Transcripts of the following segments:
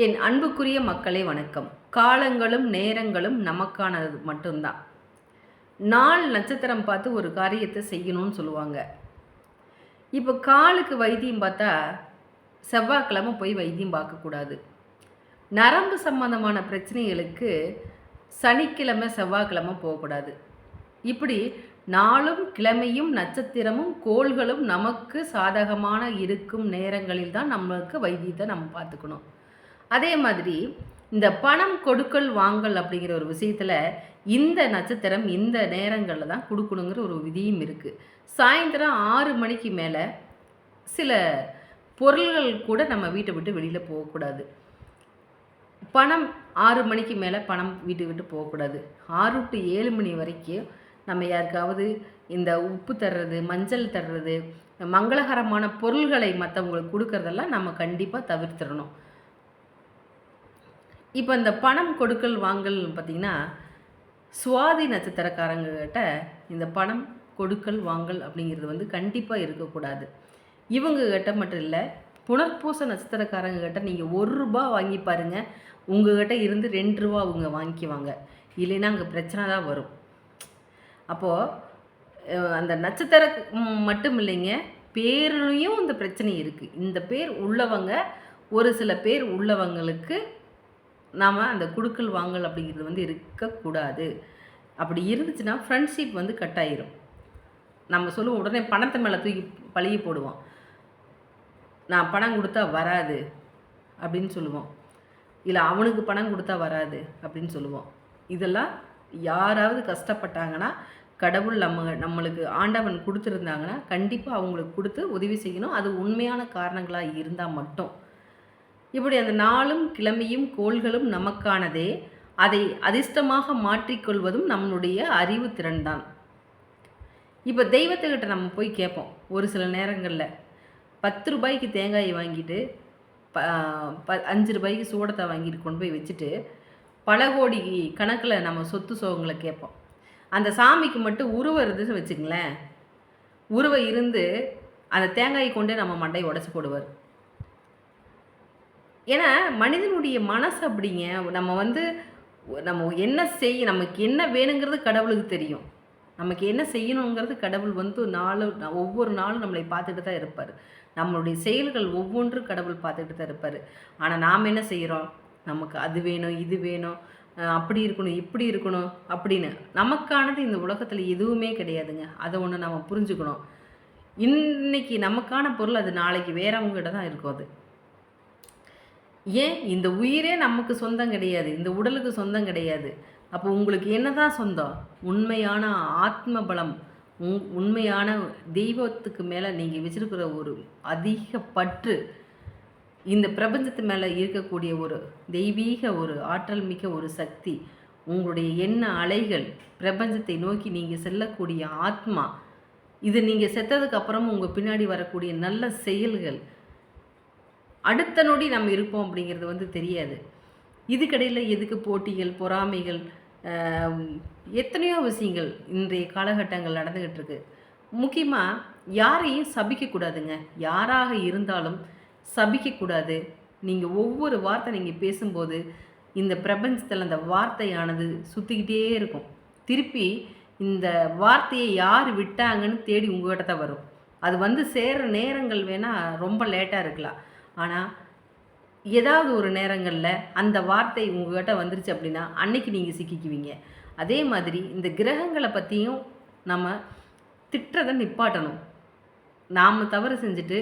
என் அன்புக்குரிய மக்களே வணக்கம். காலங்களும் நேரங்களும் நமக்கானது மட்டும்தான். நாள் நட்சத்திரம் பார்த்து ஒரு காரியத்தை செய்யணும்னு சொல்லுவாங்க. இப்போ காலுக்கு வைத்தியம் பார்த்தா செவ்வாய்க்கிழமை போய் வைத்தியம் பார்க்கக்கூடாது. நரம்பு சம்பந்தமான பிரச்சனைகளுக்கு சனிக்கிழமை செவ்வாய்க்கிழமை போகக்கூடாது. இப்படி நாளும் கிழமையும் நட்சத்திரமும் கோள்களும் நமக்கு சாதகமான இருக்கும் நேரங்களில் தான் நம்மளுக்கு வைத்தியத்தை நம்ம பார்த்துக்கணும். அதே மாதிரி இந்த பணம் கொடுக்கல் வாங்கல் அப்படிங்கிற ஒரு விஷயத்தில் இந்த நட்சத்திரம் இந்த நேரங்களில் தான் கொடுக்கணுங்கிற ஒரு விதியும் இருக்குது. சாயந்தரம் 6 மணிக்கு மேலே சில பொருள்கள் கூட நம்ம வீட்டை விட்டு வெளியில் போகக்கூடாது. பணம் 6 மணிக்கு மேலே பணம் வீட்டை விட்டு போகக்கூடாது. 6 to 7 மணி வரைக்கும் நம்ம யாருக்காவது இந்த உப்பு தர்றது, மஞ்சள் தர்றது, மங்களகரமான பொருள்களை மற்றவங்களுக்கு கொடுக்கறதெல்லாம் நம்ம கண்டிப்பாக தவிர்த்திடணும். இப்போ இந்த பணம் கொடுக்கல் வாங்கல் பார்த்திங்கன்னா, சுவாதி நட்சத்திரக்காரங்கக்கிட்ட இந்த பணம் கொடுக்கல் வாங்கல் அப்படிங்கிறது கண்டிப்பாக இருக்கக்கூடாது. இவங்கக்கிட்ட மட்டும் இல்லை, புனர்பூச நட்சத்திரக்காரங்கக்கிட்ட நீங்கள் ₹1 வாங்கி பாருங்கள், உங்கள்கிட்ட இருந்து ₹2 அவங்க வாங்கிக்குவாங்க. இல்லைன்னா அங்கே பிரச்சனை தான் வரும். அப்போது அந்த நட்சத்திரம் மட்டும் இல்லைங்க, பேர்லேயும் இந்த பிரச்சனை இருக்குது. இந்த பேர் உள்ளவங்க, ஒரு சில பேர் உள்ளவங்களுக்கு நாம் அந்த குடுக்கல் வாங்கல் அப்படிங்கிறது இருக்கக்கூடாது. அப்படி இருந்துச்சுன்னா ஃப்ரெண்ட்ஷிப் கட் ஆயிரும். நம்ம சொல்லுவோம், உடனே பணத்தை மேலே தூக்கி பழிய போடுவோம். நான் பணம் கொடுத்தா வராது அப்படின்னு சொல்லுவோம். இல்லை அவனுக்கு பணம் கொடுத்தா வராது அப்படின்னு சொல்லுவோம். இதெல்லாம் யாராவது கஷ்டப்பட்டாங்கன்னா, கடவுள் நம்மளுக்கு ஆண்டவன் கொடுத்துருந்தாங்கன்னா கண்டிப்பாக அவங்களுக்கு கொடுத்து உதவி செய்யணும். அது உண்மையான காரணங்களாக இருந்தால் மட்டும். இப்படி அந்த நாளும் கிழமையும் கோள்களும் நமக்கானதே. அதை அதிர்ஷ்டமாக மாற்றிக்கொள்வதும் நம்மளுடைய அறிவு திறன்தான். இப்போ தெய்வத்துக்கிட்ட நம்ம போய் கேட்போம். ஒரு சில நேரங்களில் ₹10 தேங்காயை வாங்கிட்டு 5 சூடத்தை வாங்கிட்டு கொண்டு போய் வச்சுட்டு பல கோடி கணக்கில் நம்ம சொத்து சோகங்களை கேட்போம். அந்த சாமிக்கு மட்டும் உருவம் இருந்துன்னு வச்சுங்களேன், உருவம் இருந்து அந்த தேங்காயை கொண்டே நம்ம மண்டையை உடச்சி போடுவார். ஏன்னா மனிதனுடைய மனசு அப்படிங்க. நம்ம என்ன நமக்கு என்ன வேணுங்கிறது கடவுளுக்கு தெரியும். நமக்கு என்ன செய்யணுங்கிறது கடவுள் ஒவ்வொரு நாளும் நம்மளை பார்த்துட்டு தான் இருப்பார். நம்மளுடைய செயல்கள் ஒவ்வொன்றும் கடவுள் பார்த்துட்டு தான் இருப்பார். ஆனால் நாம் என்ன செய்கிறோம்? நமக்கு அது வேணும், இது வேணும், அப்படி இருக்கணும், இப்படி இருக்கணும் அப்படின்னு. நமக்கானது இந்த உலகத்தில் எதுவுமே கிடையாதுங்க. அதை ஒன்று நம்ம புரிஞ்சுக்கணும். இன்னைக்கு நமக்கான பொருள் அது நாளைக்கு வேறவங்ககிட்ட தான் இருக்கும். அது ஏன் இந்த உயிரே நமக்கு சொந்தம் கிடையாது, இந்த உடலுக்கு சொந்தம் கிடையாது. அப்போ உங்களுக்கு என்ன தான் சொந்தம்? உண்மையான ஆத்ம பலம், உண்மையான தெய்வத்துக்கு மேலே நீங்கள் வச்சுருக்கிற ஒரு அதிக பற்று, இந்த பிரபஞ்சத்து மேலே இருக்கக்கூடிய ஒரு தெய்வீக ஒரு ஆற்றல் மிக்க ஒரு சக்தி, உங்களுடைய எண்ண அலைகள், பிரபஞ்சத்தை நோக்கி நீங்கள் செல்லக்கூடிய ஆத்மா, இது நீங்கள் செத்ததுக்கு அப்புறமும் உங்கள் பின்னாடி வரக்கூடிய நல்ல செயல்கள், அடுத்த நொடி நம்ம இருப்போம் அப்படிங்கிறது தெரியாது. இதுக்கடையில் எதுக்கு போட்டிகள், பொறாமைகள், எத்தனையோ விஷயங்கள் இன்றைய காலகட்டங்கள் நடந்துக்கிட்டு இருக்கு. முக்கியமாக யாரையும் சபிக்கக்கூடாதுங்க. யாராக இருந்தாலும் சபிக்கக்கூடாது. நீங்கள் ஒவ்வொரு வார்த்தை நீங்கள் பேசும்போது இந்த பிரபஞ்சத்தில் அந்த வார்த்தையானது சுற்றிக்கிட்டே இருக்கும். திருப்பி இந்த வார்த்தையை யார் விட்டாங்கன்னு தேடி உங்கள்கிட்ட தான் வரும். அது சேர்கிற நேரங்கள் வேணால் ரொம்ப லேட்டாக இருக்கலாம். ஆனால் ஏதாவது ஒரு நேரங்களில் அந்த வார்த்தை உங்கள்கிட்ட வந்துருச்சு அப்படின்னா அன்னைக்கு நீங்கள் சிக்கிக்குவீங்க. அதே மாதிரி இந்த கிரகங்களை பற்றியும் நம்ம திட்டுறதை நிப்பாட்டணும். நாம் தவறு செஞ்சுட்டு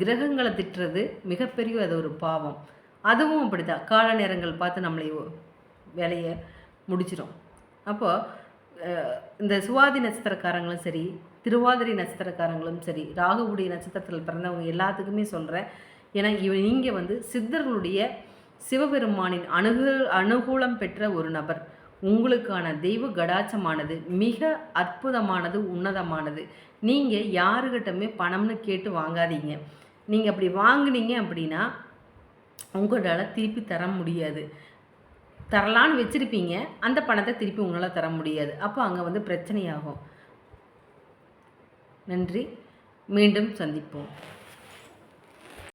கிரகங்களை திட்டுறது மிகப்பெரிய அது ஒரு பாவம். அதுவும் அப்படி தான் கால நேரங்கள் பார்த்து நம்மளை வேலையை முடிச்சிடும். அப்போது இந்த சுவாதி நட்சத்திரக்காரங்களும் சரி, திருவாதிரை நட்சத்திரக்காரங்களும் சரி, ராகுவுடைய நட்சத்திரத்தில் பிறந்தவங்க எல்லாத்துக்குமே சொல்கிறேன். ஏன்னா நீங்கள் சித்தர்களுடைய சிவபெருமானின் அனுகூலம் பெற்ற ஒரு நபர். உங்களுக்கான தெய்வ கடாட்சமானது மிக அற்புதமானது, உன்னதமானது. நீங்கள் யாருக்கிட்டமே பணம்னு கேட்டு வாங்காதீங்க. நீங்கள் அப்படி வாங்கினீங்க அப்படின்னா உங்களால் திருப்பி தர முடியாது. தரலான்னு வச்சுருப்பீங்க, அந்த பணத்தை திருப்பி உங்களால் தர முடியாது. அப்போ அங்கே பிரச்சனையாகும். நன்றி, மீண்டும் சந்திப்போம்.